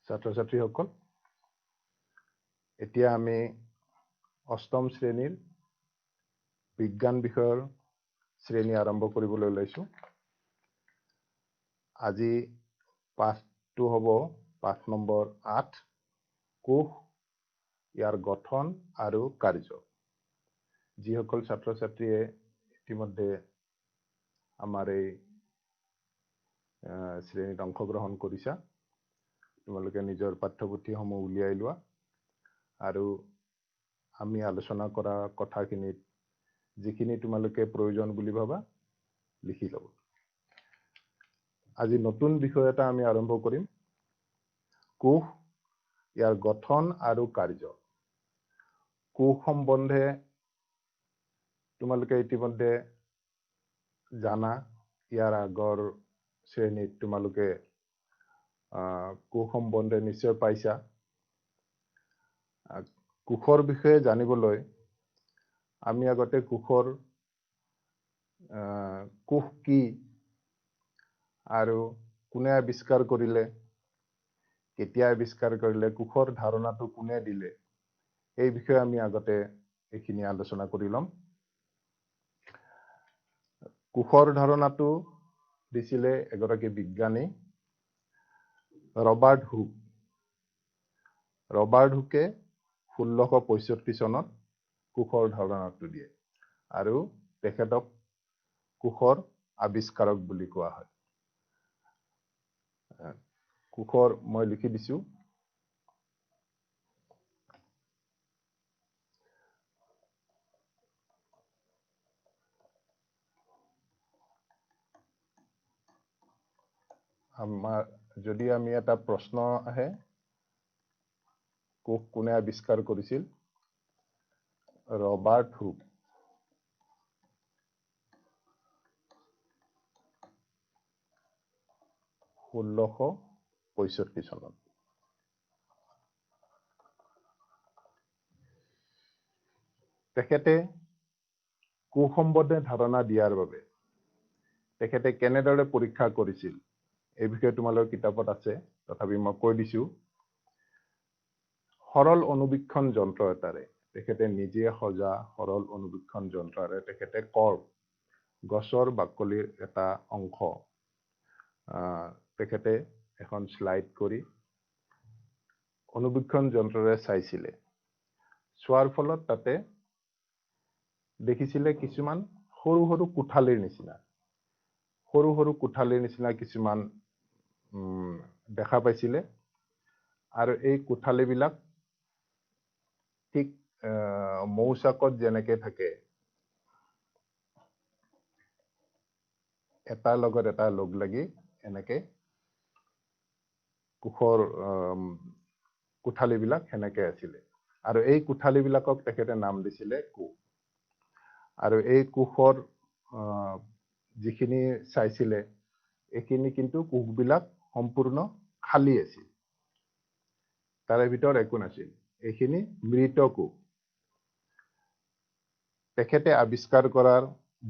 ছাত্ৰ ছাত্ৰীসকল, এতিয়া আমি অষ্টম শ্ৰেণীৰ বিজ্ঞান বিষয়ৰ শ্ৰেণী আৰম্ভ কৰিবলৈ ওলাইছো। আজি পাঠটো হ'ব পাঠ নম্বৰ 8, কোষ, ইয়াৰ গঠন আৰু কাৰ্য। যিসকল ছাত্ৰ ছাত্ৰীয়ে ইতিমধ্যে আমাৰ এই শ্ৰেণীত অংশগ্ৰহণ কৰিছা, তোমালোকে নিজৰ পাঠ্যপুথিসমূহ উলিয়াই লোৱা আৰু আমি আলোচনা কৰা কথাখিনিত যিখিনি তোমালোকে প্ৰয়োজন বুলি ভাবা লিখি ল'ব। আজি নতুন বিষয় এটা আমি আৰম্ভ কৰিম, কোষ, ইয়াৰ গঠন আৰু কাৰ্য। কোষ সম্বন্ধে তোমালোকে ইতিমধ্যে জানা, ইয়াৰ আগৰ শ্ৰেণীত তোমালোকে কোষ সম্বন্ধে নিশ্চয় পাইছা। কোষৰ বিষয়ে জানিবলৈ আমি আগতে কোষ কি আৰু কোনে আৱিষ্কাৰ কৰিলে, কেতিয়া আৱিষ্কাৰ কৰিলে, কোষৰ ধাৰণাটো কোনে দিলে, এই বিষয়ে আমি আগতে এইখিনি আলোচনা কৰি ল'ম। কোষৰ ধাৰণাটো দিছিলে এগৰাকী বিজ্ঞানী ৰবাৰ্ট হুক। ৰবাৰ্ট হুকে 1665 চনত কোষৰ ধাৰণাটো দিয়ে আৰু তেখেতক কোষৰ আৱিষ্কাৰক বুলি কোৱা হয়। কোষৰ মই লিখি দিছো। যদি আমি এটা প্ৰশ্ন আহে, কোষ কোনে আৱিষ্কাৰ কৰিছিল? Robert Hooke. (1665 চনত। তেখেতে কোষ সম্বন্ধে ধাৰণা দিয়াৰ বাবে তেখেতে কেনেদৰে পৰীক্ষা কৰিছিল এই বিষয়ে তোমালোকৰ কিতাপত আছে, তথাপি মই কৈ দিছো। সৰল অনুবীক্ষণ যন্ত্ৰ এটাৰে, তেখেতে নিজে সজা সৰল অনুবীক্ষণ যন্ত্ৰৰে তেখেতে গছৰ বাকলিৰ এটা অংশ তেখেতে এখন শ্লাইড কৰি অনুবীক্ষণ যন্ত্ৰৰে চাইছিলে। চোৱাৰ ফলত তাতে দেখিছিলে কিছুমান সৰু সৰু কোঠালিৰ নিচিনা কিছুমান দেখা পাইছিলে আৰু এই কোঠালিবিলাক ঠিক মৌচাকত যেনেকে থাকে, এটাৰ লগত এটা লগ লাগি এনেকে কোষৰ কোঠালিবিলাক সেনেকে আছিলে আৰু এই কোঠালিবিলাকক তেখেতে নাম দিছিলে কোষ। আৰু এই কোষৰ যিখিনি চাইছিলে, এইখিনি কিন্তু কোষবিলাক সম্পূৰ্ণ খালী আছিল, তাৰে ভিতৰত একো নাছিল। এইখিনি মৃত কোষ। তেখেতে আৱিষ্কাৰ কৰাৰ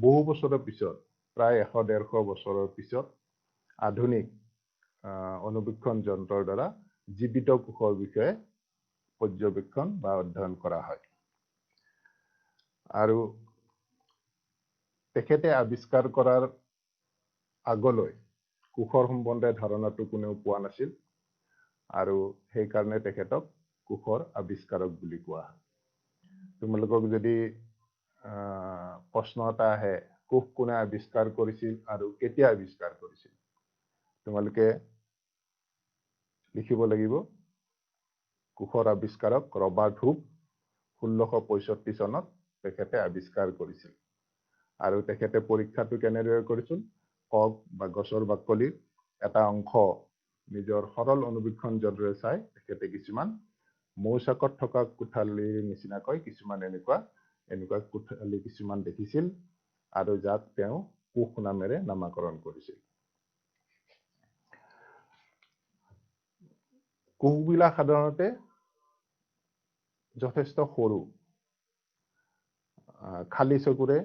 বহু বছৰৰ পিছত, প্ৰায় 100-150 বছৰৰ পিছত আধুনিক অনুবীক্ষণ যন্ত্ৰৰ দ্বাৰা জীৱিত কোষৰ বিষয়ে পৰ্যবেক্ষণ বা অধ্যয়ন কৰা হয়। আৰু তেখেতে আৱিষ্কাৰ কৰাৰ আগলৈ কোষৰ সম্বন্ধে ধাৰণাটো কোনেও পোৱা নাছিল আৰু সেইকাৰণে তেখেতক কোষৰ আৱিষ্কাৰক বুলি কোৱা হয়। তোমালোকক যদি প্ৰশ্ন এটা আহে, কোষ কোনে আৱিষ্কাৰ কৰিছিল আৰু কেতিয়া আৱিষ্কাৰ কৰিছিল, তোমালোকে লিখিব লাগিব কোষৰ আৱিষ্কাৰক ৰবাৰ্ট হুক 1665 চনত তেখেতে আৱিষ্কাৰ কৰিছিল। আৰু তেখেতে পৰীক্ষাটো কেনেদৰে কৰিছিল? কক বা গছৰ বাকলিৰ এটা অংশ নিজৰ সৰল অনুবীক্ষণ যন্ত্ৰৰে চাই তেখেতে কিছুমান মৌচাকত থকা কোঠালিৰ নিচিনাকৈ কিছুমান এনেকুৱা কোঠালি কিছুমান দেখিছিল আৰু যাক তেওঁ কোষ নামেৰে নামাকৰণ কৰিছিল। কোষবিলাক সাধাৰণতে যথেষ্ট সৰু, খালী চকুৰে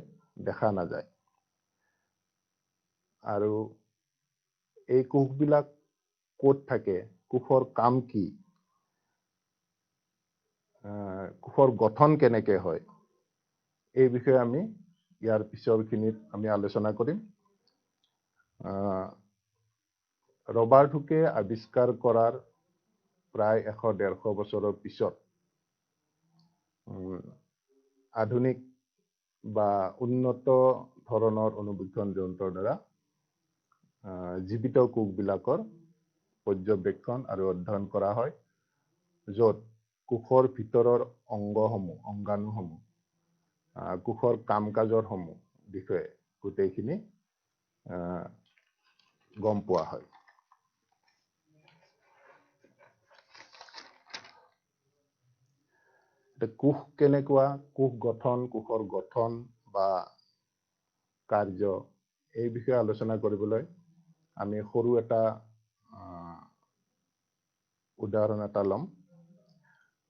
দেখা নাযায় আৰু এই কোষবিলাক ক'ত থাকে, কোষৰ কাম কি, কোষৰ গঠন কেনেকে হয়, এই বিষয়ে আমি ইয়াৰ পিছৰখিনিত আমি আলোচনা কৰিম। ৰবাৰ্ট হুকে আৱিষ্কাৰ কৰাৰ প্ৰায় 100-150 বছৰৰ পিছত আধুনিক বা উন্নত ধৰণৰ অনুবীক্ষণ যন্ত্ৰৰ দ্বাৰা জীৱিত কোষবিলাকৰ পৰ্যবেক্ষণ আৰু অধ্যয়ন কৰা হয়, য'ত কোষৰ ভিতৰৰ অংগাণুসমূহ কোষৰ কাম কাজৰ বিষয়ে গোটেইখিনি গম পোৱা হয়। কোষ কেনেকুৱা, কোষ গঠন, কোষৰ গঠন বা কাৰ্য, এই বিষয়ে আলোচনা কৰিবলৈ আমি সৰু এটা উদাহৰণ এটা ল'ম।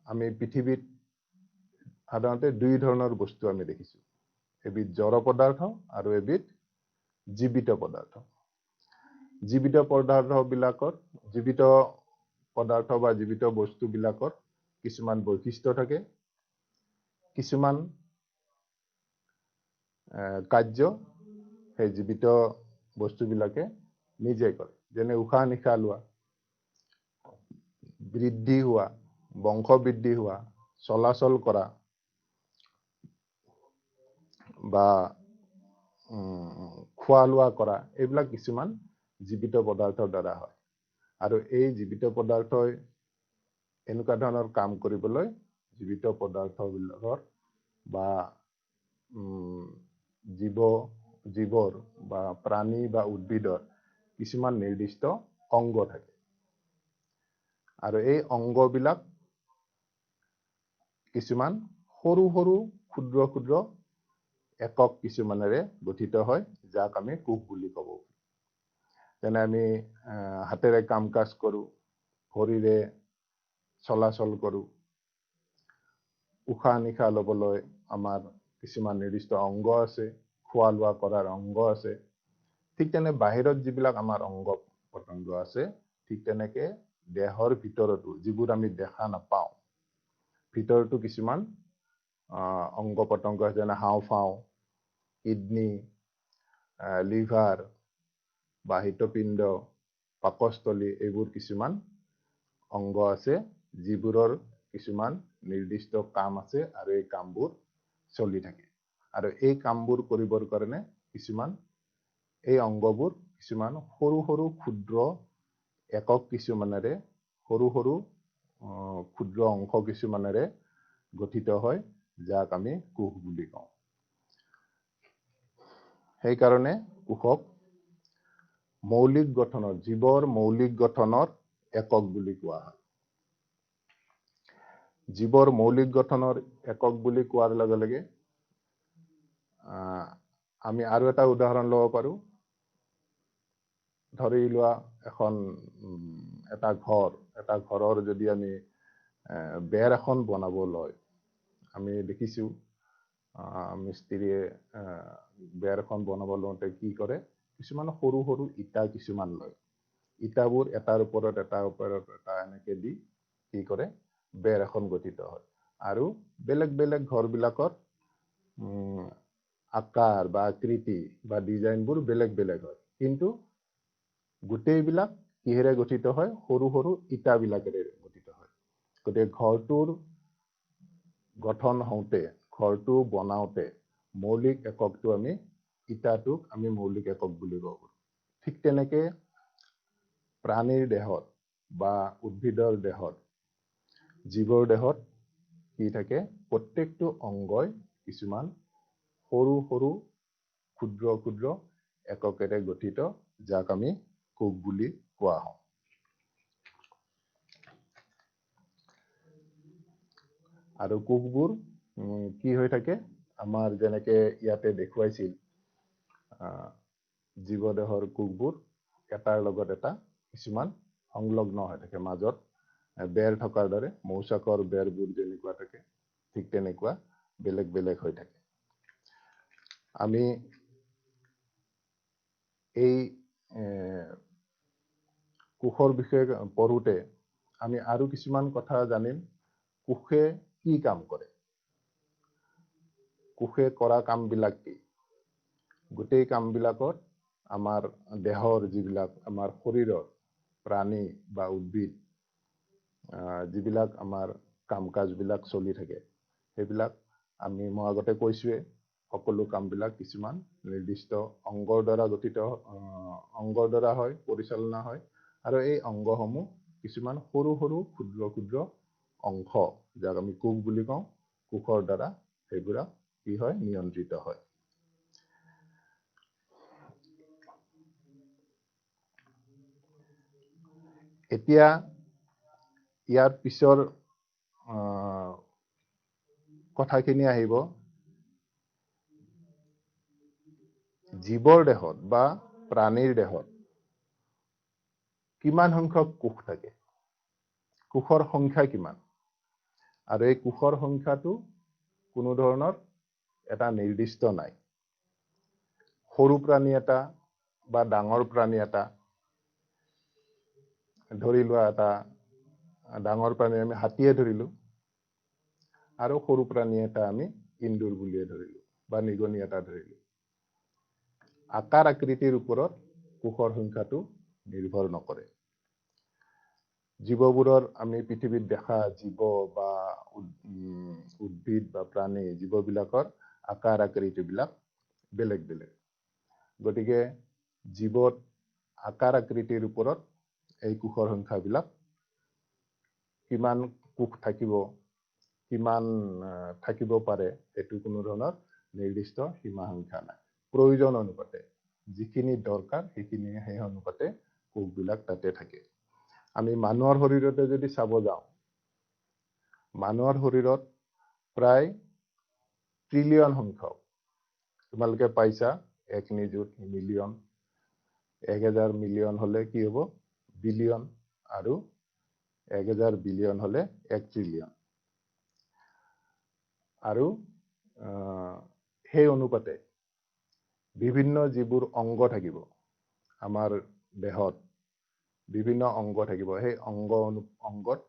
আমি পৃথিৱীত সাধাৰণতে দুই ধৰণৰ বস্তু আমি দেখিছোঁ, এবিধ জড় পদাৰ্থ আৰু এবিধ জীৱিত পদাৰ্থ। জীৱিত পদাৰ্থ বা জীৱিত বস্তুবিলাকৰ কিছুমান বৈশিষ্ট্য থাকে, কিছুমান কাৰ্য সেই জীৱিত বস্তুবিলাকে নিজে কৰে, যেনে উশাহ নিশাহ লোৱা, বৃদ্ধি হোৱা, বংশ বৃদ্ধি হোৱা, চলাচল কৰা বা খোৱা লোৱা কৰা, এইবিলাক কিছুমান জীৱিত পদাৰ্থৰ দ্বাৰা হয়। আৰু এই জীৱিত পদাৰ্থই এনেকুৱা ধৰণৰ কাম কৰিবলৈ জীৱিত পদাৰ্থবিলাকৰ বা জীৱৰ বা প্ৰাণী বা উদ্ভিদৰ কিছুমান নিৰ্দিষ্ট অংগ থাকে। আৰু এই অংগবিলাক কিছুমান সৰু সৰু ক্ষুদ্ৰ ক্ষুদ্ৰ একক কিছুমানেৰে গঠিত হয়, যাক আমি কোষ বুলি ক'ব। যেনে আমি হাতেৰে কাম কাজ কৰোঁ, ভৰিৰে চলাচল কৰোঁ, উশাহ নিশাহ ল'বলৈ আমাৰ কিছুমান নিৰ্দিষ্ট অংগ আছে, খোৱা লোৱা কৰাৰ অংগ আছে। ঠিক তেনে বাহিৰত যিবিলাক আমাৰ অংগ পতংগ আছে, ঠিক তেনেকে দেহৰ ভিতৰতো যিবোৰ আমি দেখা নাপাওঁ, ভিতৰতো কিছুমান অংগ পতংগ আছে, যেনে হাওঁফাওঁ, কিডনী, লিভাৰ, বাহিতপিণ্ড, পাকস্থলী, এইবোৰ কিছুমান অংগ আছে, যিবোৰৰ কিছুমান নিৰ্দিষ্ট কাম আছে আৰু এই কামবোৰ চলি থাকে। আৰু এই কামবোৰ কৰিবৰ কাৰণে এই অংগবোৰ কিছুমান সৰু সৰু ক্ষুদ্ৰ একক কিছুমানেৰে, সৰু সৰু ক্ষুদ্ৰ অংশ কিছুমানেৰে গঠিত হয়, যাক আমি কোষ বুলি কওঁ। সেইকাৰণে কোষক জীৱৰ মৌলিক গঠনৰ একক বুলি কোৱা হয়। জীৱৰ মৌলিক গঠনৰ একক বুলি কোৱাৰ লগে লগে আমি আৰু এটা উদাহৰণ ল'ব পাৰোঁ। ধৰি লোৱা এটা ঘৰৰ যদি আমি বেৰ এখন বনাব লয়, আমি দেখিছোঁ মিস্ত্ৰীয়ে বেৰ এখন বনাব লওঁতে কি কৰে, কিছুমান সৰু সৰু ইটা কিছুমান লয়। ইটাবোৰ এটাৰ ওপৰত এটা এনেকে দি কি কৰে, বেৰ এখন গঠিত হয়। আৰু বেলেগ বেলেগ ঘৰবিলাকত আকাৰ বা আকৃতি বা ডিজাইনবোৰ বেলেগ বেলেগ হয়, কিন্তু গোটেইবিলাক কিহেৰে গঠিত হয়, সৰু সৰু ইটাবিলাকেৰে গঠিত হয়। গতিকে ঘৰটোৰ গঠন হওঁতে, ঘৰটো বনাওঁতে মৌলিক এককটো ইটাটোক আমি মৌলিক একক বুলি কওঁ। ঠিক তেনেকে প্ৰাণীৰ দেহত বা উদ্ভিদৰ দেহত, জীৱৰ দেহত কি থাকে, প্ৰত্যেকটো অংগই কিছুমান সৰু সৰু ক্ষুদ্ৰ ক্ষুদ্ৰ এককেৰে গঠিত, যাক আমি কোষ বুলি কোৱা হয়। আৰু কোষবোৰ কি হৈ থাকে, আমাৰ যেনেকে ইয়াতে দেখুৱাইছিল, জীৱদেহৰ কোষবোৰ এটাৰ লগত এটা কিছুমান সংলগ্ন হৈ থাকে, মাজত বেৰ থকাৰ দৰে, মৌচাকৰ বেৰবোৰ যেনেকুৱা থাকে, ঠিক তেনেকুৱা বেলেগ বেলেগ হৈ থাকে। আমি এই কোষৰ বিষয়ে পঢ়োতে আমি আৰু কিছুমান কথা জানিম। কোষে কি কাম কৰে, কোষে কৰা কামবিলাক কি। গোটেই কামবিলাকত আমাৰ দেহৰ যিবিলাক আমাৰ শৰীৰৰ প্ৰাণী বা উদ্ভিদ যিবিলাক আমাৰ কাম কাজবিলাক চলি থাকে, সেইবিলাক মই আগতে কৈছোৱে, সকলো কামবিলাক কিছুমান নিৰ্দিষ্ট অংগৰ দ্বাৰা গঠিত, অংগৰ দ্বাৰা হয়, পৰিচালনা হয়। আৰু এই অংগসমূহ কিছুমান সৰু সৰু ক্ষুদ্ৰ ক্ষুদ্ৰ অংশ, যাক আমি কোষ বুলি কওঁ, কোষৰ দ্বাৰা সেইবিলাক কি হয়, নিয়ন্ত্ৰিত হয়। এতিয়া ইয়াৰ পিছৰ কথাখিনি আহিব জীৱৰ দেহত বা প্ৰাণীৰ দেহত কিমান সংখ্যক কোষ থাকে, কোষৰ সংখ্যা কিমান। আৰু এই কোষৰ সংখ্যাটো কোনো ধৰণৰ এটা নিৰ্দিষ্ট নাই। সৰু প্ৰাণী এটা বা ডাঙৰ প্ৰাণী এটা, ধৰি লোৱা এটা ডাঙৰ প্ৰাণী আমি হাতীয়ে ধৰিলো, আৰু সৰু প্ৰাণী এটা আমি ইন্দুৰ বুলিয়ে ধৰিলো বা নিগনি এটা ধৰিলো। আকাৰ আকৃতিৰ ওপৰত কোষৰ সংখ্যাটো নিৰ্ভৰ নকৰে। জীৱবোৰৰ আমি পৃথিৱীত দেখা জীৱ বা উদ্ভিদ বা প্ৰাণী, জীৱবিলাকৰ আকাৰ আকৃতিবিলাক বেলেগ বেলেগ। গতিকে জীৱত আকাৰ আকৃতিৰ ওপৰত এই কোষৰ সংখ্যাবিলাক কিমান কোষ থাকিব, কিমান থাকিব পাৰে, এইটো কোনো ধৰণৰ নিৰ্দিষ্ট সীমা সংখ্যা নাই। প্ৰয়োজন অনুপাতে যিখিনি দৰকাৰ সেই অনুপাতে কোষবিলাক তাতে থাকে। আমি মানুহৰ শৰীৰতে যদি চাব যাওঁ, মানুহৰ শৰীৰত প্ৰায় ট্ৰিলিয়ন সংখ্যক, তোমালোকে পাইছা 1 নিযুত মিলিয়ন, 1000 মিলিয়ন হলে কি হ'ব, বিলিয়ন, আৰু 1000 বিলিয়ন হলে 1 ট্ৰিলিয়ন। আৰু সেই অনুপাতে বিভিন্ন যিবোৰ অংগ থাকিব আমাৰ দেহত, বিভিন্ন অংগ থাকিব। সেই অংগত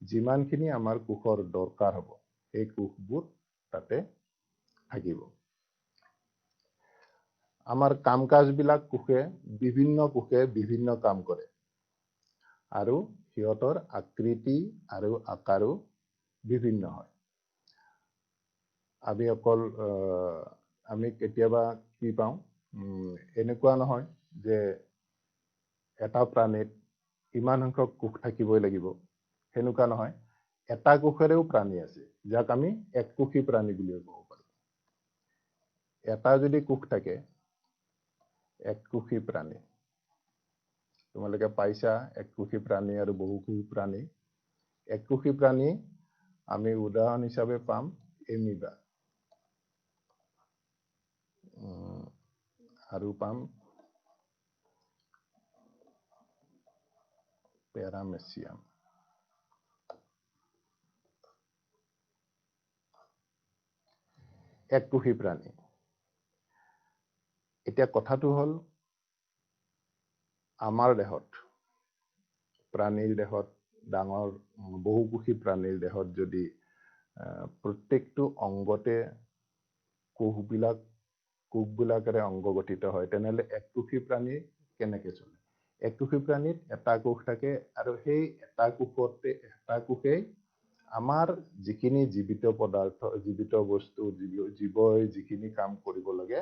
যিমানখিনি আমাৰ কোষৰ দৰকাৰ হ'ব, সেই কোষবোৰ তাতে থাকিব। আমাৰ কাম কাজবিলাক বিভিন্ন কোষে বিভিন্ন কাম কৰে, আৰু সিহঁতৰ আকৃতি আৰু আকাৰো বিভিন্ন হয়। আমি কেতিয়াবা কি পাওঁ, এনেকুৱা নহয় যে এটা প্ৰাণীত ইমান সংখ্যক কোষ থাকিবই লাগিব, সেনেকুৱা নহয়। এটা কোষেৰেও প্ৰাণী আছে, যাক আমি এককোষী প্ৰাণী বুলিও ক'ব পাৰোঁ। এটা যদি কোষ থাকে, এককোষী প্ৰাণী, তোমালোকে পাইছা এককোষী প্ৰাণী আৰু বহুকোষী প্ৰাণী। এককোষী প্ৰাণী আমি উদাহৰণ হিচাপে পাম এমিবা, আৰু পাম পেৰামেচিয়াম। এককোষী প্ৰাণী। এতিয়া কথাটো হ'ল, আমাৰ দেহত, প্ৰাণীৰ দেহত, ডাঙৰ বহুকোষী প্ৰাণীৰ দেহত যদি প্ৰত্যেকটো অংগতে কোষবিলাকেৰে অংগ গঠিত হয়, তেনেহলে এককোষী প্ৰাণী কেনেকে চলে? এককোষী প্ৰাণীত এটা কোষ থাকে, আৰু সেই এটা কোষেই আমাৰ যিখিনি জীৱিত পদাৰ্থ, জীৱিত বস্তু, জীৱই যিখিনি কাম কৰিব লাগে,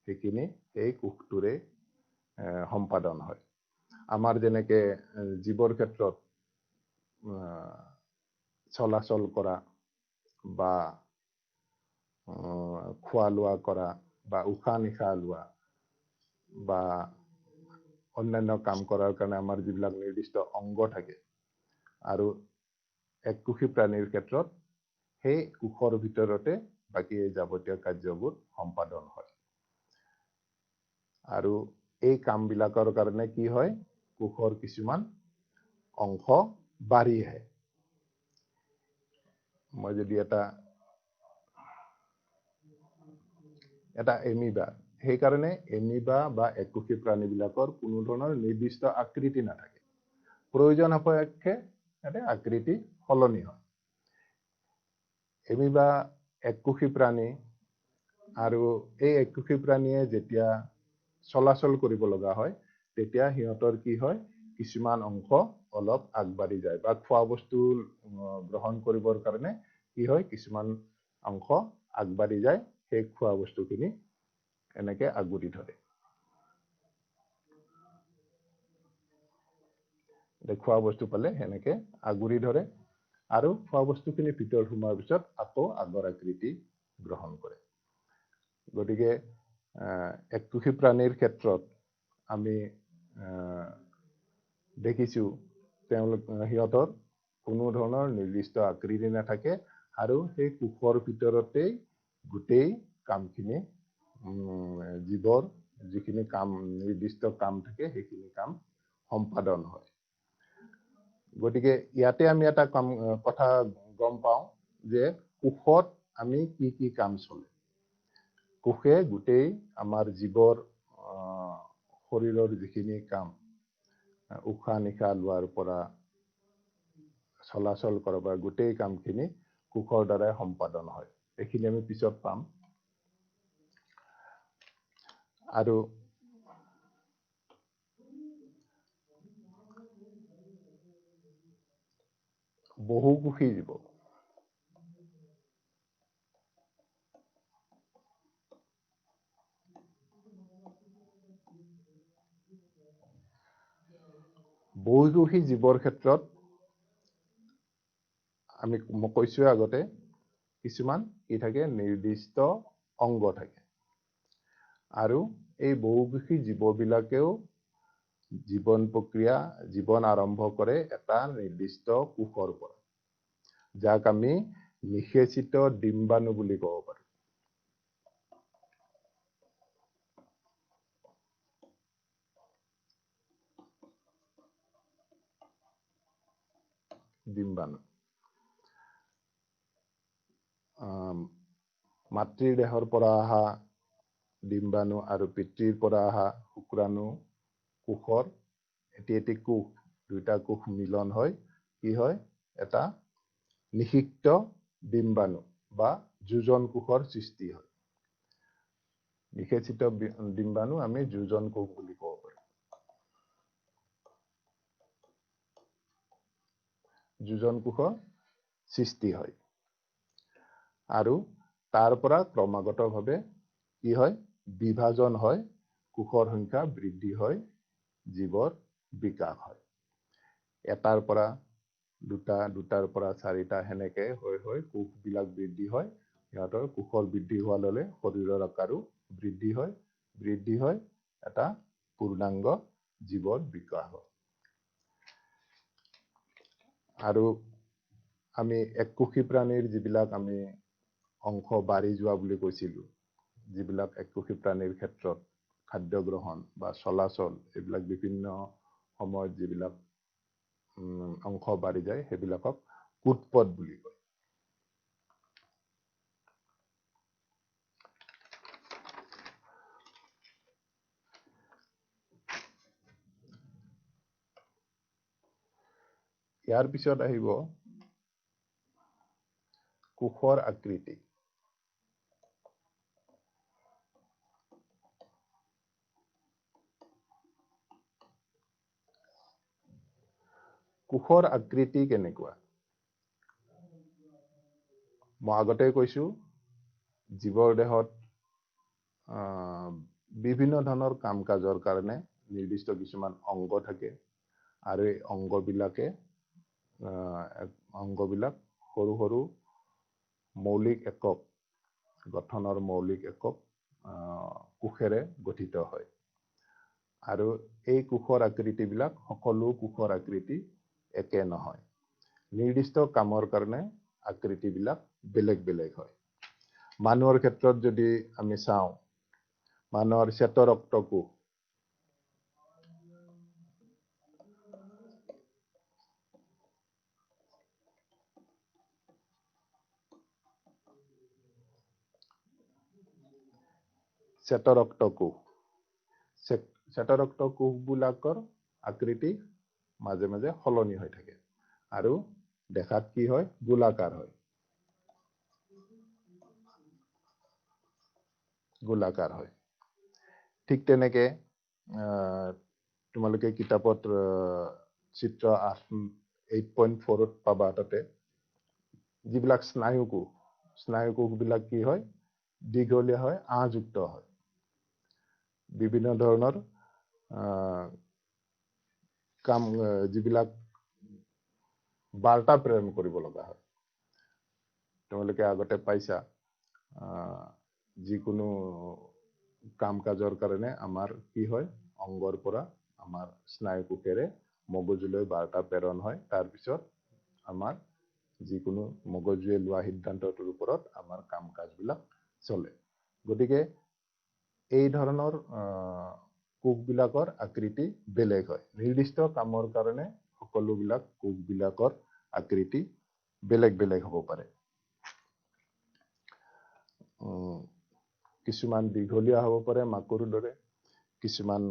সেইখিনি এই কোষটোৰে সম্পাদন হয়। আমাৰ যেনেকে জীৱৰ ক্ষেত্ৰত চলাচল কৰা বা খোৱা লোৱা কৰা বা উশাহ নিশাহ লোৱা বা অন্যান্য কাম কৰাৰ কাৰণে আমাৰ যিবিলাক নিৰ্দিষ্ট অংগ থাকে, আৰু এককোষী প্ৰাণীৰ ক্ষেত্ৰত সেই কোষৰ ভিতৰতে বাকী যাৱতীয় কাৰ্যবোৰ সম্পাদন হয়। আৰু এই কামবিলাকৰ কাৰণে কি হয়, কোষৰ কিছুমান অংশ বাঢ়ি আহে। মই যদি এটা এমিবা, সেইকাৰণে এমিবা বা এককোষী প্ৰাণীবিলাকৰ কোনো ধৰণৰ নিৰ্দিষ্ট আকৃতি নাথাকে। প্ৰয়োজন সাপেক্ষে আকৃতি সলনি হয়। এমিবা এককোষী প্ৰাণী আৰু এই এককোষী প্ৰাণীয়ে যেতিয়া চলাচল কৰিব লগা হয় তেতিয়া সিহঁতৰ কি হয় কিছুমান অংশ অলপ আগবাঢ়ি যায় বা খোৱা বস্তু গ্ৰহণ কৰিবৰ কাৰণে কি হয় কিছুমান অংশ আগবাঢ়ি যায় সেই খোৱা বস্তুখিনি এনেকে আগুৰি ধৰে। খোৱা বস্তু পালে সেনেকে আগুৰি ধৰে আৰু খোৱা বস্তুখিনি ভিতৰত সোমোৱাৰ পিছত আকৌ আগৰ আকৃতি গ্ৰহণ কৰে। গতিকে এককোষী প্ৰাণীৰ ক্ষেত্ৰত আমি দেখিছো সিহঁতৰ কোনো ধৰণৰ নিৰ্দিষ্ট আকৃতি নাথাকে আৰু সেই কোষৰ ভিতৰতেই গোটেই কামখিনি জীৱৰ যিখিনি কাম নিৰ্দিষ্ট কাম থাকে সেইখিনি কাম সম্পাদন হয়। গতিকে ইয়াতে আমি এটা কথা গম পাওঁ যে কোষত আমি কি কাম চলে। কোষে গোটেই আমাৰ জীৱৰ শৰীৰৰ যিখিনি কাম উশাহ নিশাহ লোৱাৰ পৰা চলাচল কৰা বা গোটেই কামখিনি কোষৰ দ্বাৰাই সম্পাদন হয়। এইখিনি আমি পিছত পাম। আৰু বহুকোষী জীৱ বহুকোষী জীৱৰ ক্ষেত্ৰত আমি কৈছো আগতে কিছুমান কি থাকে নিৰ্দিষ্ট অংগ থাকে আৰু এই বহুকোষী জীৱবিলাকেও জীৱন প্ৰক্ৰিয়া জীৱন আৰম্ভ কৰে এটা নিৰ্দিষ্ট কোষৰ পৰা যাক আমি নিষেচিত ডিম্বাণু বুলি ক'ব পাৰো। ডিম্বাণু মাতৃৰ দেহৰ পৰা অহা ডিম্বাণু আৰু পিতৃৰ পৰা অহা শুক্ৰাণু কোষৰ এটি কোষ দুইটা কোষ মিলন হয় কি হয় এটা নিষিক্ত ডিম্বাণু বা যোজন কোষৰ সৃষ্টি হয়। নিষেচিত ডিম্বাণু আমি যোজন কোষ বুলি ক'ব পাৰো। যোজন কোষৰ সৃষ্টি হয় আৰু তাৰ পৰা ক্ৰমাগতভাৱে কি হয় বিভাজন হয় কোষৰ সংখ্যা বৃদ্ধি হয় জীৱৰ বিকাশ হয়। এটাৰ পৰা দুটা দুটাৰ পৰা চাৰিটা সেনেকে হৈ কোষবিলাক বৃদ্ধি হয়। সিহঁতৰ কোষৰ বৃদ্ধি হোৱাৰ লগে শৰীৰৰ আকাৰো বৃদ্ধি হয় এটা পূৰ্ণাংগ জীৱৰ বিকাশ হয়। আৰু আমি এককোষী প্ৰাণীৰ যিবিলাক আমি অংশ বাঢ়ি যোৱা বুলি কৈছিলো যিবিলাক এককোষী প্ৰাণীৰ ক্ষেত্ৰত খাদ্য গ্ৰহণ বা চলাচল এইবিলাক বিভিন্ন সময়ত যিবিলাক অংশ বাঢ়ি যায় সেইবিলাকক উৎপদ বুলি কয়। ইয়াৰ পিছত আহিব কোষৰ আকৃতি। কোষৰ আকৃতি কেনেকুৱা? মই আগতে কৈছো জীৱৰ দেহত বিভিন্ন ধৰণৰ কাম কাজৰ কাৰণে নিৰ্দিষ্ট কিছুমান অংগ থাকে আৰু এই অংগবিলাক সৰু সৰু মৌলিক একক গঠনৰ মৌলিক একক কোষেৰে গঠিত হয় আৰু এই কোষৰ আকৃতিবিলাক সকলো কোষৰ আকৃতি একে নহয়। নিৰ্দিষ্ট কামৰ কাৰণে আকৃতিবিলাক বেলেগ বেলেগ হয়। মানুহৰ ক্ষেত্ৰত যদি আমি চাওঁ মানুহৰ শ্বেতৰক্ত কোষ শ্বেতৰক্ত কোষবিলাকৰ আকৃতি মাজে মাজে সলনি হৈ থাকে আৰু দেখাত কি হয় গোলাকাৰ হয় ঠিক তেনেকে তোমালোকে কিতাপত চিত্ৰ 8.4 পাবা তাতে যিবিলাক স্নায়ুকোষ বিলাক কি হয় দীঘলীয়া হয় আঁহযুক্ত হয় বিভিন্ন ধৰণৰ কাম যিবিলাক বাৰ্তা প্ৰেৰণ কৰিব লগা হয় তোমালোকে আগতে পাইছা যিকোনো কাম কাজৰ কাৰণে আমাৰ কি হয় অংগৰ পৰা আমাৰ স্নায়ুকোষেৰে মগজুলৈ বাৰ্তা প্ৰেৰণ হয় তাৰ পিছত আমাৰ যিকোনো মগজুৱে লোৱা সিদ্ধান্তটোৰ ওপৰত আমাৰ কাম কাজবিলাক চলে গতিকে এই ধৰণৰ কোষবিলাকৰ আকৃতি বেলেগ হয় নিৰ্দিষ্ট কামৰ কাৰণে সকলোবিলাক কোষবিলাকৰ আকৃতি বেলেগ বেলেগ হ'ব পাৰে কিছুমান দীঘলীয়া হ'ব পাৰে মাকুৰ দৰে কিছুমান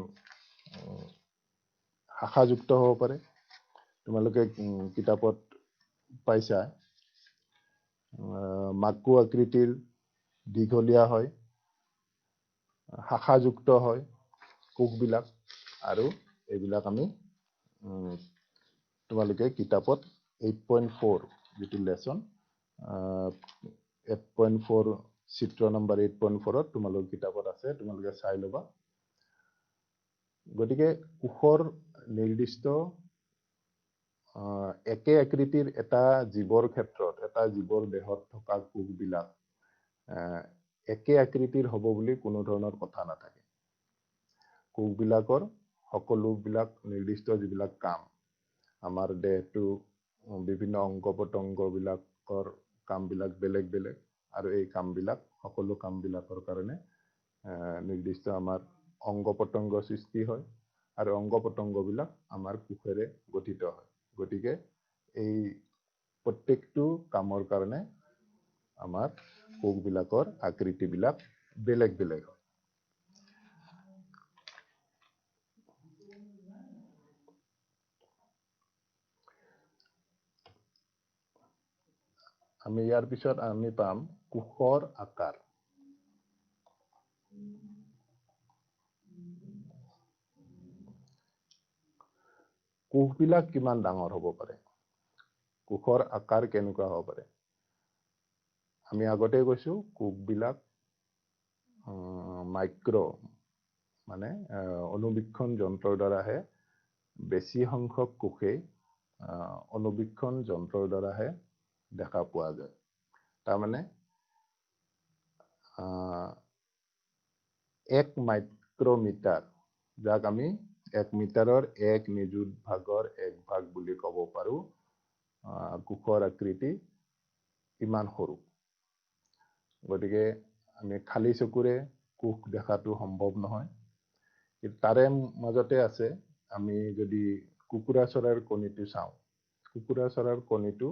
শাখাযুক্ত হ'ব পাৰে তোমালোকে কিতাপত পাইছা মাকু আকৃতিৰ দীঘলীয়া হয় শাখাযুক্ত হয় কোষবিলাক আৰু এইবিলাক আমি তোমালোকে কিতাপত 8.4 যিটো লেসন 8.4 চিত্ৰ নম্বৰ 8.4 তোমালোকৰ কিতাপত আছে তোমালোকে চাই ল'বা গতিকে কোষৰ নিৰ্দিষ্ট একে আকৃতিৰ এটা জীৱৰ ক্ষেত্ৰত এটা জীৱৰ দেহত থকা কোষবিলাক একে আকৃতিৰ হ'ব বুলি কোনো ধৰণৰ কথা নাথাকে কোষবিলাকৰ সকলোবিলাক নিৰ্দিষ্ট যিবিলাক কাম আমাৰ দেহটো বিভিন্ন অংগ পতংগবিলাকৰ কামবিলাক বেলেগ বেলেগ আৰু এই কামবিলাক সকলো কামবিলাকৰ কাৰণে নিৰ্দিষ্ট আমাৰ অংগ পতংগ সৃষ্টি হয় আৰু অংগ পতংগবিলাক আমাৰ কোষেৰে গঠিত হয় গতিকে এই প্ৰত্যেকটো কামৰ কাৰণে আমাৰ কোষবিলাকৰ আকৃতিবিলাক বেলেগ বেলেগ হয় আমি ইয়াৰ পিছত আমি পাম কোষৰ আকাৰ কোষবিলাক কিমান ডাঙৰ হ'ব পাৰে কোষৰ আকাৰ কেনেকুৱা হ'ব পাৰে আমি আগতে কৈছো কোষবিলাক মাইক্ৰ মানে অনুবীক্ষণ যন্ত্ৰৰ দ্বাৰাহে বেছি সংখ্যক কোষে অনুবীক্ষণ যন্ত্ৰৰ দ্বাৰাহে দেখা পোৱা যায় তাৰমানে 1 মাইক্ৰমিটাৰ যাক আমি 1 মিটাৰৰ 1 নিযুত ভাগৰ 1 ভাগ বুলি ক'ব পাৰো কোষৰ আকৃতি ইমান সৰু গতিকে আমি খালি চকুৰে কোষ দেখাটো সম্ভৱ নহয় তাৰে মাজতে আছে আমি যদি কুকুৰা চৰাইৰ কণীটো চাওঁ কুকুৰা চৰাইৰ কণীটো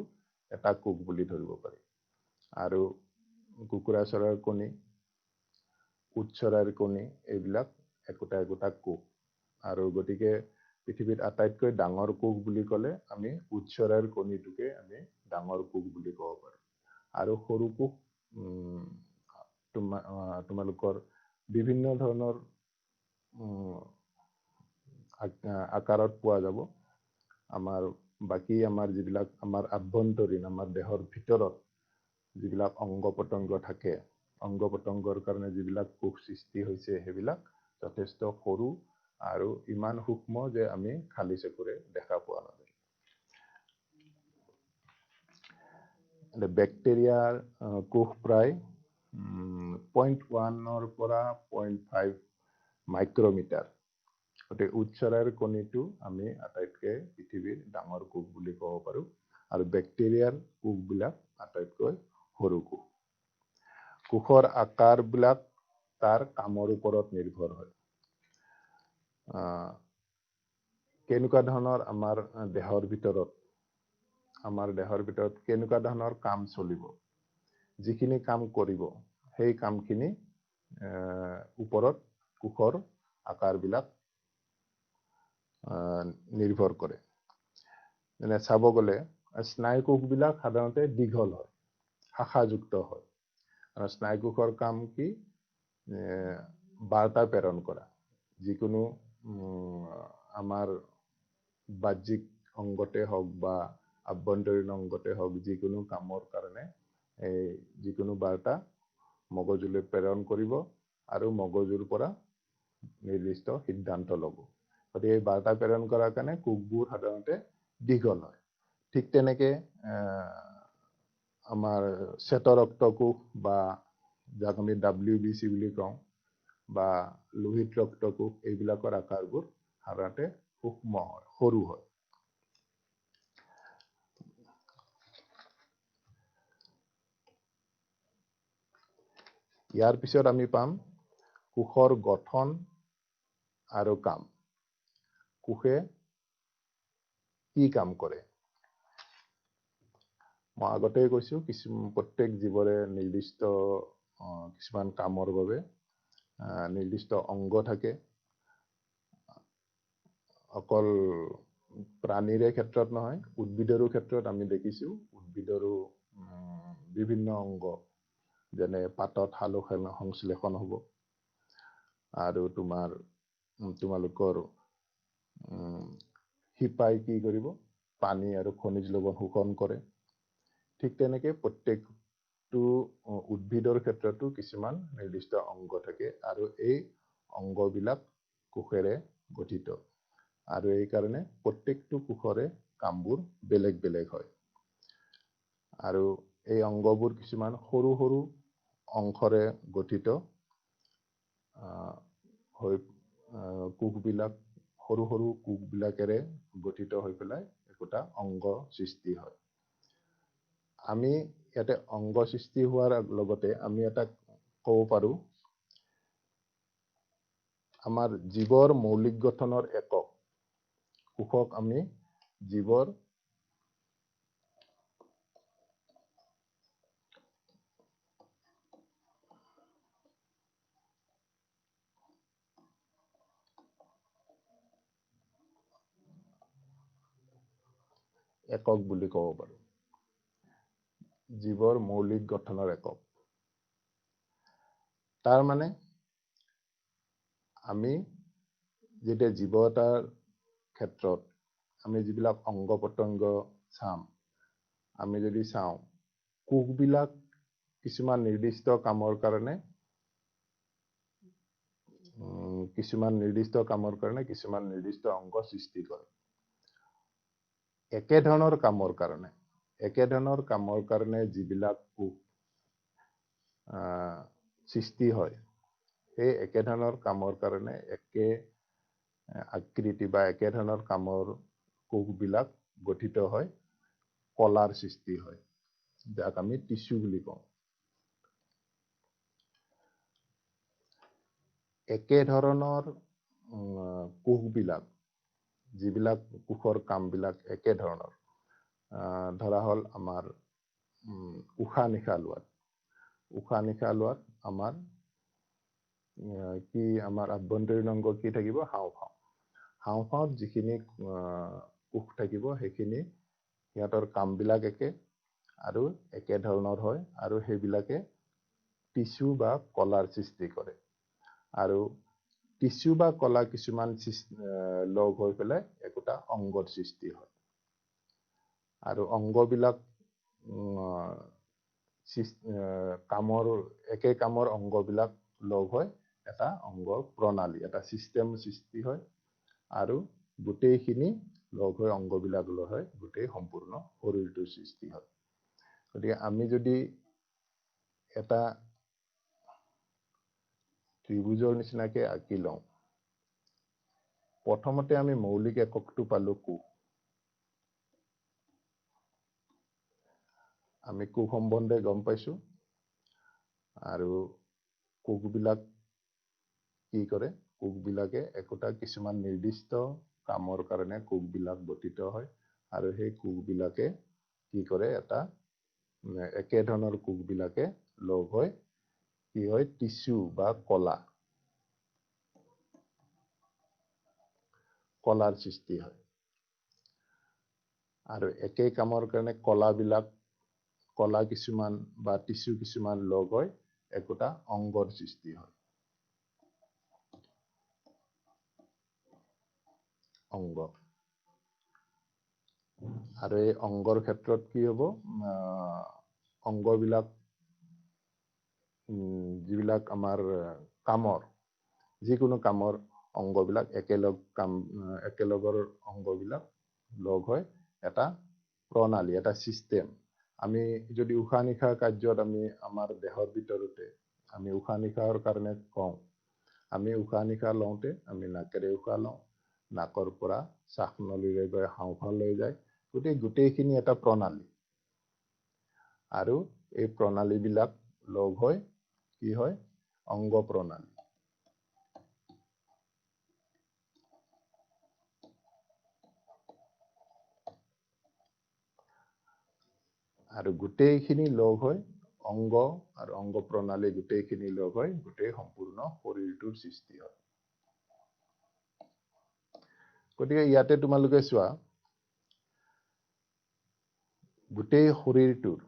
এটা কোষ বুলি ধৰিব পাৰি আৰু কুকুৰা চৰাইৰ কণী উট চৰাইৰ কণী এইবিলাক একোটা একোটা কোষ আৰু গতিকে পৃথিৱীত আটাইতকৈ ডাঙৰ কোষ বুলি ক'লে আমি উট চৰাইৰ কণীটোকে আমি ডাঙৰ কোষ বুলি ক'ব পাৰো আৰু সৰু কোষ তোমালোকৰ বিভিন্ন ধৰণৰ আকাৰত পোৱা যাব আমাৰ বাকি আমাৰ যিবিলাক আমাৰ আভ্যন্তৰীণ আমাৰ দেহৰ ভিতৰত যিবিলাক অংগ পতংগ থাকে অংগ পতংগৰ কাৰণে যিবিলাক কোষ সৃষ্টি হৈছে সেইবিলাক যথেষ্ট সৰু আৰু ইমান সূক্ষ্ম যে আমি খালি চকুৰে দেখা পোৱা নাযায় বেক্টেৰিয়াৰ কোষ প্ৰায় 0.1 পৰা 0.5 মাইক্ৰমিটাৰ গতিকে উট চৰাইৰ কণীটো আমি আটাইতকৈ পৃথিৱীৰ ডাঙৰ কোষ বুলি ক'ব পাৰো আৰু বেক্টেৰিয়াৰ কোষবিলাক আটাইতকৈ সৰু কোষ কোষৰ আকাৰবিলাক তাৰ কামৰ ওপৰত নিৰ্ভৰ হয় কেনেকুৱা ধৰণৰ আমাৰ দেহৰ ভিতৰত কেনেকুৱা ধৰণৰ কাম চলিব যিখিনি কাম কৰিব সেই কামখিনি ওপৰত কোষৰ আকাৰবিলাক নিৰ্ভৰ কৰে যেনে চাব গ'লে স্নায়ুকোষবিলাক সাধাৰণতে দীঘল হয়, শাখাযুক্ত হয়। আৰু স্নায়ুকোষৰ কাম কি? বাৰ্তা প্ৰেৰণ কৰা। যিকোনো আমাৰ বাহ্যিক অংগতে হওক বা আভ্যন্তৰীণ অংগতে হওক, যিকোনো কামৰ কাৰণে যিকোনো বাৰ্তা মগজুলৈ প্ৰেৰণ কৰিব আৰু মগজুৰ পৰা নিৰ্দিষ্ট সিদ্ধান্ত ল'ব। গতিকে এই বাৰ্তা প্ৰেৰণ কৰাৰ কাৰণে কোষবোৰ সাধাৰণতে দীঘল হয়। ঠিক তেনেকে আমাৰ শ্বেতৰক্ত কোষ বা যাক আমি WBC বুলি কওঁ বা লোহিত ৰক্ত কোষ, এইবিলাকৰ আকাৰবোৰ সাধাৰণতে সূক্ষ্ম হয়, সৰু হয়। ইয়াৰ পিছত আমি পাম কোষৰ গঠন আৰু কাম। কোষে কি কাম কৰে? মই আগতেই কৈছো, প্ৰত্যেক জীৱৰে নিৰ্দিষ্ট কিছুমান কামৰ বাবে নিৰ্দিষ্ট অংগ থাকে। অকল প্ৰাণীৰে ক্ষেত্ৰত নহয়, উদ্ভিদৰো ক্ষেত্ৰত আমি দেখিছো উদ্ভিদৰো বিভিন্ন অংগ, যেনে পাতত সালোক সংশ্লেষণ হ'ব, আৰু তোমালোকৰ শিপাই কি কৰিব? পানী আৰু খনিজ লৱণ শোষণ কৰে। ঠিক তেনেকে প্ৰত্যেকটো উদ্ভিদৰ ক্ষেত্ৰতো কিছুমান নিৰ্দিষ্ট অংগ থাকে, আৰু এই অংগবিলাক কোষেৰে গঠিত। আৰু এই কাৰণে প্ৰত্যেকটো কোষৰে কামবোৰ বেলেগ বেলেগ হয়। আৰু এই অংগবোৰ কিছুমান সৰু সৰু অংশৰে গঠিত হৈ কোষবিলাক সৰু সৰু কোষবিলাকেৰে গঠিত হৈ পেলাই একোটা অংগ সৃষ্টি হয়। আমি ইয়াতে অংগ সৃষ্টি হোৱাৰ লগতে আমি এটা ক'ব পাৰো, আমাৰ জীৱৰ মৌলিক গঠনৰ একক কোষক আমি জীৱৰ একক বুলি ক'ব পাৰো। জীৱৰ মৌলিক গঠনৰ একক। তাৰ মানে আমি যেতিয়া জীৱ এটাৰ ক্ষেত্ৰত আমি যিবিলাক অংগ প্ৰত্যংগ চাম, আমি যদি চাওঁ কোষবিলাক কিছুমান নিৰ্দিষ্ট কামৰ কাৰণে কিছুমান নিৰ্দিষ্ট অংগ সৃষ্টি কৰে। একেধৰণৰ কামৰ কাৰণে যিবিলাক কোষ সৃষ্টি হয়, সেই একেধৰণৰ কামৰ কাৰণে একে আকৃতি বা একেধৰণৰ কামৰ কোষবিলাক গঠিত হয়, কলাৰ সৃষ্টি হয়, যাক আমি টিস্যু বুলি কওঁ। একেধৰণৰ কোষবিলাক, যিবিলাক কোষৰ কামবিলাক একেধৰণৰ, ধৰা হ'ল আমাৰ উশাহ নিশাহ লোৱাত আমাৰ আমাৰ আভ্যন্তৰীণ অংগ কি থাকিব? হাওঁফাওঁ। হাওঁফাওঁত যিখিনি কোষ থাকিব, সেইখিনি সিহঁতৰ কামবিলাক একে আৰু একেধৰণৰ হয়, আৰু সেইবিলাকে টিস্যু বা কলাৰ সৃষ্টি কৰে। আৰু টিস্যু বা কলা কিছুমান লগ হৈ পেলাই একোটা অংগৰ সৃষ্টি হয়। আৰু অংগবিলাক একে কামৰ অংগবিলাক লগ হৈ এটা অংগ প্ৰণালী, এটা চিষ্টেম সৃষ্টি হয়, আৰু গোটেইখিনি লগ হৈ অংগবিলাক লগ হৈ গোটেই সম্পূৰ্ণ শৰীৰটোৰ সৃষ্টি হয়। গতিকে আমি যদি এটা ত্ৰিভুজৰ নিচিনাকে আঁকি লওঁ, প্ৰথমতে আমি মৌলিক এককটো পালো কোষ। আমি কোষ সম্বন্ধে গম পাইছো, আৰু কোষবিলাক কি কৰে? কোষবিলাকে একোটা কিছুমান নিৰ্দিষ্ট কামৰ কাৰণে কোষবিলাক গঠিত হয়, আৰু সেই কোষবিলাকে কি কৰে? এটা একেধৰণৰ কোষবিলাকে লগ হৈ কি হয়? টিস্যু বা কলাৰ সৃষ্টি হয়। আৰু একে কামৰ কাৰণে কলা কিছুমান বা টিস্যু কিছুমান লগ হৈ একোটা অংগৰ সৃষ্টি হয়। অংগ। আৰু এই অংগৰ ক্ষেত্ৰত কি হ'ব, অংগবিলাক যিবিলাক আমাৰ কামৰ, যিকোনো কামৰ অংগবিলাক একেলগৰ অংগবিলাক লগ হৈ এটা প্ৰণালী, এটা চিষ্টেম। আমি যদি উশাহ নিশাহ কাৰ্যত আমি আমাৰ দেহৰ ভিতৰতে আমি উশাহ নিশাহৰ কাৰণে কওঁ, আমি উশাহ নিশাহ লওঁতে আমি নাকেৰে উশাহ লওঁ, নাকৰ পৰা শ্বাসনলীৰে গৈ হাঁওফাওলৈ যায়, গোটেইখিনি এটা প্ৰণালী। আৰু এই প্ৰণালীবিলাক লগ হৈ কি হয়, অংগ প্ৰণালী। আৰু গোটেইখিনি লগ হৈ অংগ আৰু অংগ প্ৰণালী গোটেইখিনি লগ হৈ গোটেই সম্পূৰ্ণ শৰীৰটোৰ সৃষ্টি হয়। গতিকে ইয়াতে তোমালোকে চোৱা, গোটেই শৰীৰটোৰ,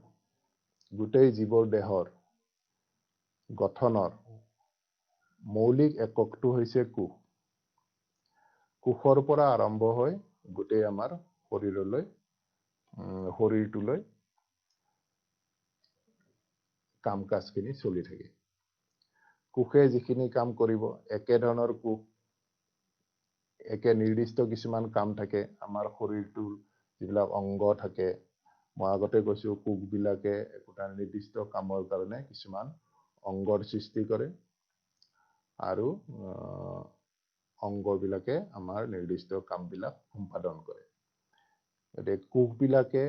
গোটেই জীৱৰ দেহৰ গঠনৰ মৌলিক এককটো হৈছে কোষ। কোষৰ পৰা আৰম্ভ হৈ গোটেই আমাৰ শৰীৰটোলৈ কাম কাজখিনি চলি থাকে। কোষে যিখিনি কাম কৰিব, একে ধৰণৰ কোষ, একে নিৰ্দিষ্ট কিছুমান কাম থাকে। আমাৰ শৰীৰটোৰ যিবিলাক অংগ থাকে, মই আগতে কৈছো কোষবিলাকে একোটা নিৰ্দিষ্ট কামৰ কাৰণে কিছুমান অংগৰ সৃষ্টি কৰে, আৰু অংগবিলাকে আমাৰ নিৰ্দিষ্ট কামবিলাক সম্পাদন কৰে। গতিকে কোষবিলাকে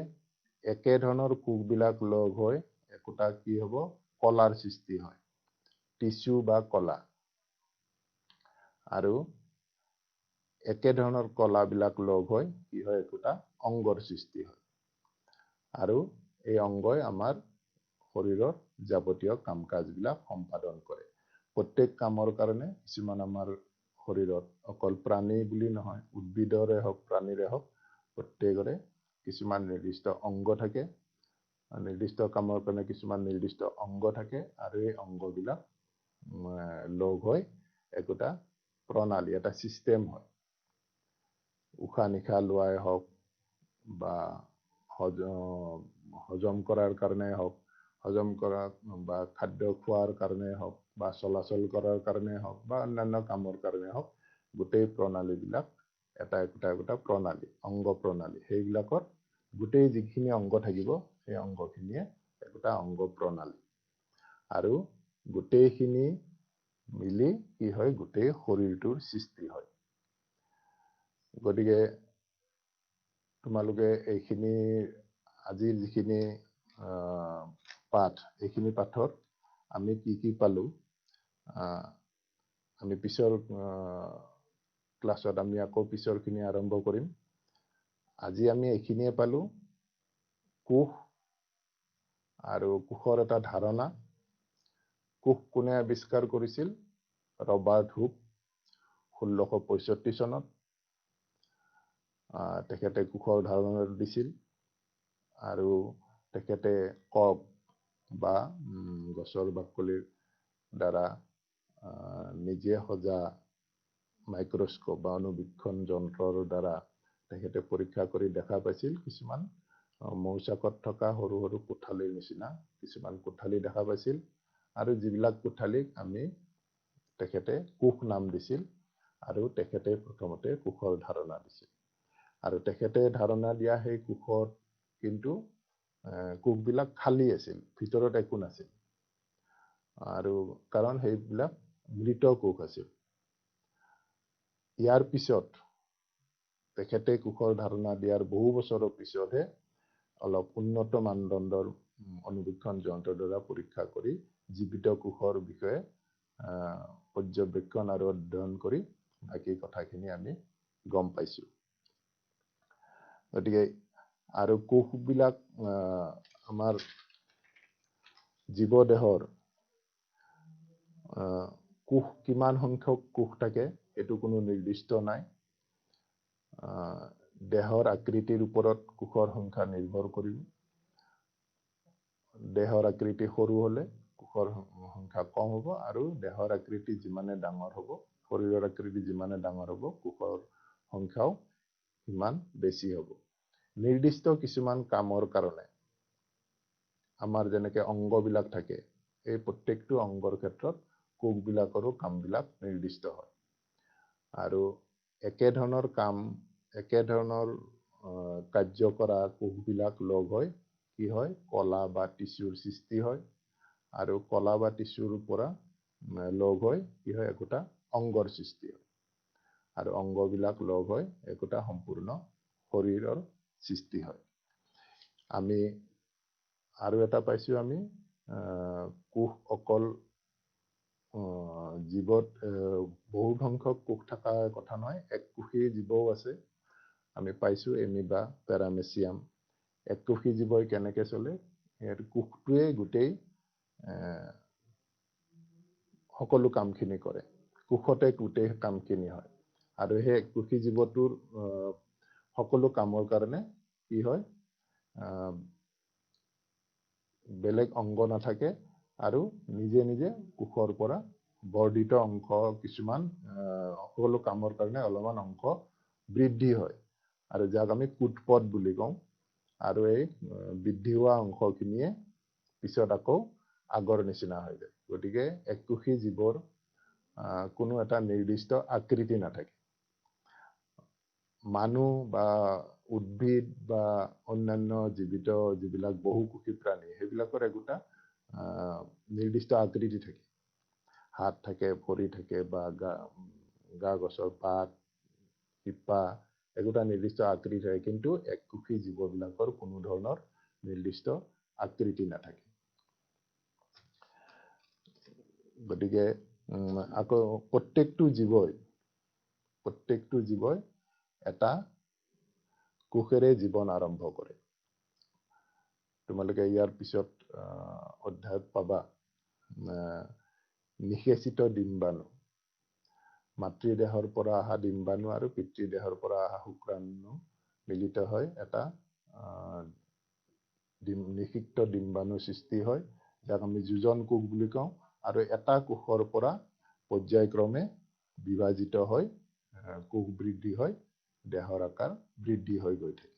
একে ধৰণৰ কোষবিলাক লগ হৈ একোটা কি হ'ব, কলাৰ সৃষ্টি হয়, টিস্যু বা কলা। আৰু একে ধৰণৰ কলাবিলাক লগ হৈ কি হয়, একোটা অংগৰ সৃষ্টি হয়। আৰু এই অংগই আমাৰ শৰীৰৰ যাৱতীয় কাম কাজবিলাক সম্পাদন কৰে। প্ৰত্যেক কামৰ কাৰণে কিছুমান আমাৰ শৰীৰত অকল প্ৰাণী বুলি নহয়, উদ্ভিদৰে হওক প্ৰাণীৰে হওক, প্ৰত্যেকৰে কিছুমান নিৰ্দিষ্ট অংগ থাকে। নিৰ্দিষ্ট কামৰ কাৰণে কিছুমান নিৰ্দিষ্ট অংগ থাকে, আৰু এই অংগবিলাক লগ হৈ একোটা প্ৰণালী, এটা চিষ্টেম হয়। উশাহ নিশাহ লোৱাই হওক, বা হজম কৰাৰ কাৰণে হওক, হজম কৰা বা খাদ্য খোৱাৰ কাৰণে হওক, বা চলাচল কৰাৰ কাৰণে হওক, বা অন্যান্য কামৰ কাৰণে হওক, গোটেই প্ৰণালীবিলাক একোটা প্ৰণালী, অংগ প্ৰণালী। সেইবিলাকৰ গোটেই যিখিনি অংগ থাকিব, সেই অংগখিনিয়ে একোটা অংগ প্ৰণালী। আৰু গোটেইখিনি মিলি কি হয়, গোটেই শৰীৰটোৰ সৃষ্টি হয়। গতিকে তোমালোকে এইখিনি আজিৰ যিখিনি পাঠ, এইখিনি পাঠত আমি কি পালো, আমি পিছৰ ক্লাছত আমি আকৌ পিছৰখিনি আৰম্ভ কৰিম। আজি আমি এইখিনিয়ে পালো, কোষ আৰু কোষৰ এটা ধাৰণা। কোষ কোনে আৱিষ্কাৰ কৰিছিল? ৰবাৰ্ট হুক, 1665 চনত। তেখেতে কোষৰ ধাৰণা দিছিল, আৰু তেখেতে কক বা গছৰ বাকলিৰ দ্বাৰা নিজে সজা মাইক্ৰস্কোপ বা অনুবীক্ষণ যন্ত্ৰৰ দ্বাৰা তেখেতে পৰীক্ষা কৰি দেখা পাইছিল, কিছুমান মৌচাকত থকা সৰু সৰু কোঠালিৰ নিচিনা কিছুমান কোঠালি দেখা পাইছিল। আৰু যিবিলাক কোঠালিক তেখেতে কোষ নাম দিছিল, আৰু তেখেতে প্ৰথমতে কোষৰ ধাৰণা দিছিল। আৰু তেখেতে ধাৰণা দিয়া সেই কোষত কিন্তু কোষবিলাক খালী আছিল, ভিতৰত একো নাছিল। আৰু কাৰণ সেইবিলাক মৃত কোষ আছিল। ইয়াৰ পিছত তেখেতে কোষৰ ধাৰণা দিয়াৰ বহু বছৰৰ পিছতহে অলপ উন্নত মানদণ্ডৰ অনুবীক্ষণ যন্ত্ৰৰ দ্বাৰা পৰীক্ষা কৰি জীৱিত কোষৰ বিষয়ে পৰ্যবেক্ষণ আৰু অধ্যয়ন কৰি বাকী কথাখিনি আমি গম পাইছো। গতিকে আৰু কোষবিলাক আমাৰ জীৱ দেহৰ কোষ কিমান সংখ্যক কোষ থাকে, এইটো কোনো নিৰ্দিষ্ট নাই। দেহৰ আকৃতিৰ ওপৰত কোষৰ সংখ্যা নিৰ্ভৰ কৰিব। দেহৰ আকৃতি সৰু হলে কোষৰ সংখ্যা কম হ'ব, আৰু দেহৰ আকৃতি যিমানে ডাঙৰ হ'ব, শৰীৰৰ আকৃতি যিমানে ডাঙৰ হ'ব, কোষৰ সংখ্যাও সিমান বেছি হ'ব। নিৰ্দিষ্ট কিছুমান কামৰ কাৰণে আমাৰ যেনেকৈ অংগবিলাক থাকে, এই প্ৰত্যেকটো অংগৰ ক্ষেত্ৰত কোষবিলাকৰো কামবিলাক নিৰ্দিষ্ট হয়। আৰু একেধৰণৰ কাম, একেধৰণৰ কাৰ্য কৰা কোষবিলাক লগ হৈ কি হয়, কলা বা টিস্যুৰ সৃষ্টি হয়। আৰু কলা বা টিস্যুৰ পৰা লগ হৈ কি হয়, একোটা অংগৰ সৃষ্টি হয়। আৰু অংগবিলাক লগ হৈ একোটা সম্পূৰ্ণ শৰীৰৰ সৃষ্টি হয়। আমি আৰু এটা পাইছোঁ, আমি কোষ অকল জীৱত বহু সংখ্যক কোষ থকা কথা নহয়, এককোষী জীৱও আছে। আমি পাইছোঁ এমিবা, পেৰামেচিয়াম। এককোষী জীৱই কেনেকৈ চলে, কোষটোৱে গোটেই সকলো কামখিনি কৰে, কোষতে গোটেই কামখিনি হয়। আৰু সেই এককোষী জীৱটোৰ সকলো কামৰ কাৰণে কি হয়, বেলেগ অংগ নাথাকে, আৰু নিজে নিজে কোষৰ পৰা বৰ্ধিত অংশ কিছুমান সকলো কামৰ কাৰণে অলপমান অংশ বৃদ্ধি হয়, আৰু যাক আমি কুটপথ বুলি কওঁ। আৰু এই বৃদ্ধি হোৱা অংশখিনিয়ে পিছত আকৌ আগৰ নিচিনা হৈ যায়। গতিকে এককোষী জীৱৰ কোনো এটা নিৰ্দিষ্ট আকৃতি নাথাকে। মানুহ বা উদ্ভিদ বা অন্যান্য জীৱিত যিবিলাক বহুকোষী প্ৰাণী, সেইবিলাকৰ একোটা নিৰ্দিষ্ট আকৃতি থাকে। হাত থাকে, ভৰি থাকে, বা গা গছৰ পাত, শিপা, একোটা নিৰ্দিষ্ট আকৃতি থাকে। কিন্তু এককোষী জীৱবিলাকৰ কোনো ধৰণৰ নিৰ্দিষ্ট আকৃতি নাথাকে। গতিকে আকৌ প্ৰত্যেকটো জীৱই এটা কোষেৰে জীৱন আৰম্ভ কৰে। তোমালোকে ইয়াৰ পিছত অধ্যায়ত পাবা নিষেচিত ডিম্বাণু। মাতৃদেহৰ পৰা অহা ডিম্বাণু আৰু পিতৃদেহৰ পৰা অহা শুক্ৰাণু মিলিত হৈ এটা নিষিক্ত ডিম্বাণু সৃষ্টি হয়, যাক আমি যোজন কোষ বুলি কওঁ। আৰু এটা কোষৰ পৰা পৰ্যায়ক্ৰমে বিভাজিত হৈ কোষ বৃদ্ধি হয়, দেহৰ আকাৰ বৃদ্ধি হৈ গৈ থাকে।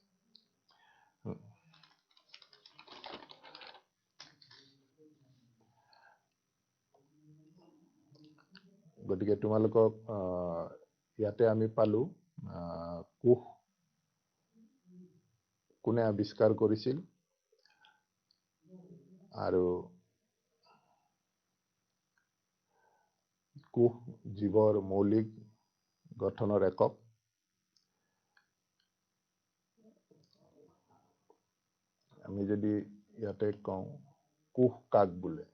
গতিকে তোমালোকক ইয়াতে আমি পালো কোষ কোনে আৱিষ্কাৰ কৰিছিল, আৰু কোষ জীৱৰ মৌলিক গঠনৰ একক। আমি যদি ইয়াতে কওঁ কোষ কাক বোলে,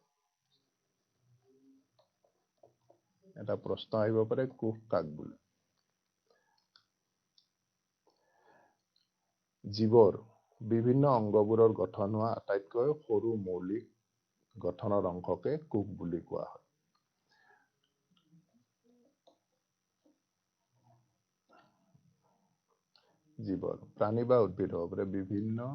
এটা প্ৰশ্ন আহিব পাৰে, কোষ কাক বোলে। জীৱৰ বিভিন্ন অংগবোৰৰ গঠন হোৱা আটাইতকৈ সৰু মৌলিক গঠনৰ অংশকে কোষ বুলি কোৱা হয়। জীৱৰ প্ৰাণী বা উদ্ভিদ হ'ব পাৰে বিভিন্ন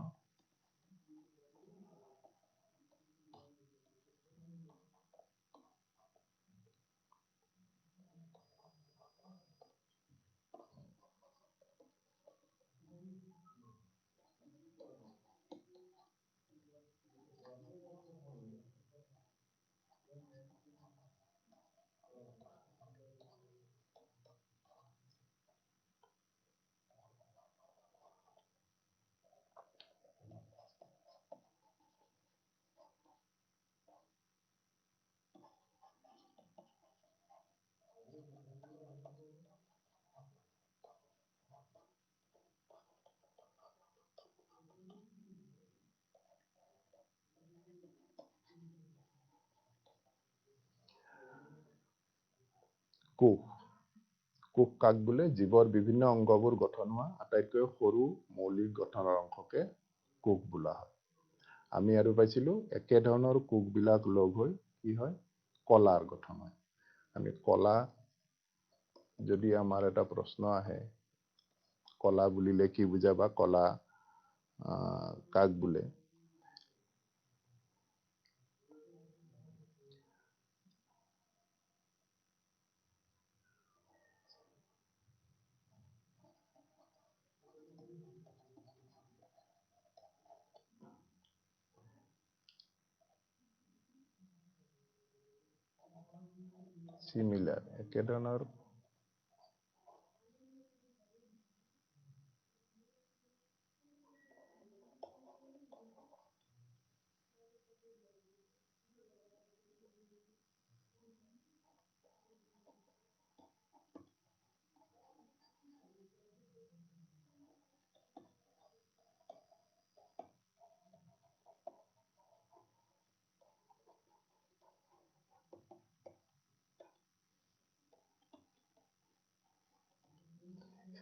কোষ কাক বোলে, জীৱৰ বিভিন্ন অংগবোৰ গঠন হোৱা আটাইতকৈ সৰু মৌলিক গঠনৰ অংশকে কোষ বোলা হয়। আমি আৰু পাইছিলো একেধৰণৰ কোষবিলাক লগ হৈ কি হয়, কলাৰ গঠন হয়। আমি কলা, যদি আমাৰ এটা প্ৰশ্ন আহে কলা বুলিলে কি বুজা বা কলা কাক বোলে? Similar,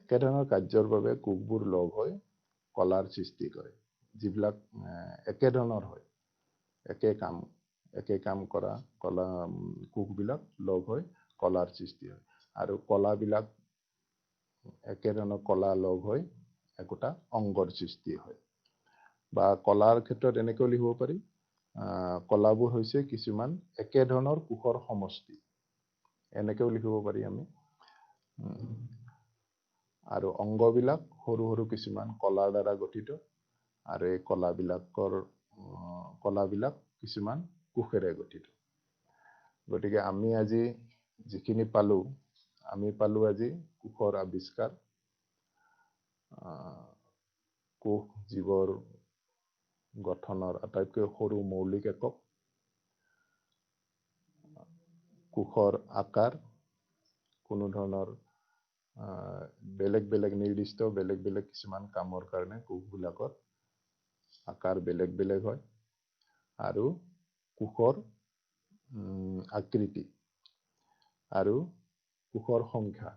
একেধৰণৰ কাৰ্যৰ বাবে কোষবোৰ লগ হৈ কলাৰ সৃষ্টি কৰে, যিবিলাক একেধৰণৰ হয়, একে কাম কৰা কোষবিলাক লগ হৈ কলাৰ সৃষ্টি হয়। আৰু কলাবিলাক একেধৰণৰ কলা লগ হৈ একোটা অংগৰ সৃষ্টি হয়। বা কলাৰ ক্ষেত্ৰত এনেকৈ লিখিব পাৰি, কলাবোৰ হৈছে কিছুমান একেধৰণৰ কোষৰ সমষ্টি, এনেকৈও লিখিব পাৰি আমি। আৰু অংগবিলাক সৰু সৰু কিছুমান কলাৰ দ্বাৰা গঠিত, আৰু এই কলাবিলাক কিছুমান কোষেৰে গঠিত। গতিকে আমি আজি যিখিনি পালো, আমি পালো আজি কোষৰ আৱিষ্কাৰ, কোষ জীৱৰ গঠনৰ আটাইতকৈ সৰু মৌলিক একক, কোষৰ আকাৰ, কোনো ধৰণৰ বেলেগ বেলেগ নিৰ্দিষ্ট বেলেগ বেলেগ কিছুমান কামৰ কাৰণে কোষবিলাকৰ আকাৰ বেলেগ বেলেগ হয়। আৰু কোষৰ আকৃতি আৰু কোষৰ সংখ্যা,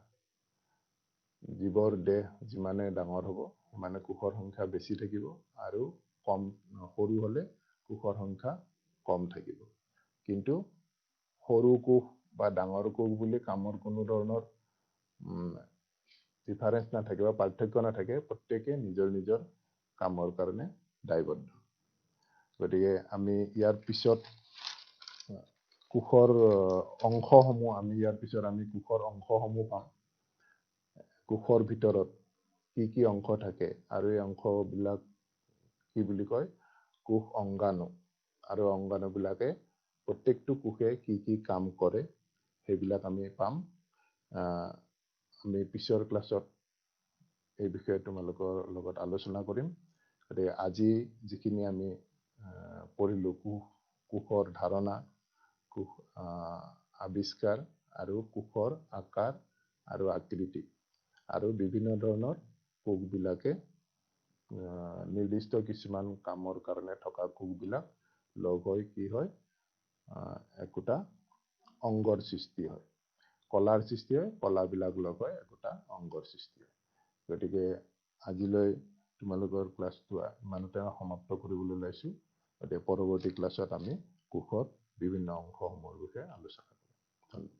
জীৱৰ দেহ যিমানে ডাঙৰ হ'ব সিমানে কোষৰ সংখ্যা বেছি থাকিব, আৰু সৰু হলে কোষৰ সংখ্যা কম থাকিব। কিন্তু সৰু কোষ বা ডাঙৰ কোষ বুলি কামৰ কোনো ধৰণৰ ডিফাৰেন্স নাথাকে বা পাৰ্থক্য নাথাকে, প্ৰত্যেকে নিজৰ নিজৰ কামৰ কাৰণে দায়বদ্ধ। গতিকে আমি ইয়াৰ পিছত কোষৰ অংশসমূহ পাম। কোষৰ ভিতৰত কি কি অংশ থাকে, আৰু এই অংশবিলাক কি বুলি কয়? কোষ অংগাণু। আৰু অংগাণুবিলাকে প্ৰত্যেকটো কোষে কি কি কাম কৰে সেইবিলাক আমি পাম। আমি পিছৰ ক্লাছত এই বিষয়ে তোমালোকৰ লগত আলোচনা কৰিম। গতিকে আজি যিখিনি আমি পঢ়িলো, কোষৰ ধাৰণা, কোষ আৱিষ্কাৰ, আৰু কোষৰ আকাৰ আৰু আকৃতি, আৰু বিভিন্ন ধৰণৰ কোষবিলাকে নিৰ্দিষ্ট কিছুমান কামৰ কাৰণে থকা কোষবিলাক লগ হৈ কি হয়? একোটা অংগৰ সৃষ্টি হয়, কলাৰ সৃষ্টি হয়, কলাবিলাক লগ হৈ একোটা অংগৰ সৃষ্টি হয়। গতিকে আজিলৈ তোমালোকৰ ক্লাছটো ইমানতে সমাপ্ত কৰিবলৈ ওলাইছো। গতিকে পৰৱৰ্তী ক্লাছত আমি কোষৰ বিভিন্ন অংশসমূহৰ বিষয়ে আলোচনা কৰিম। ধন্যবাদ।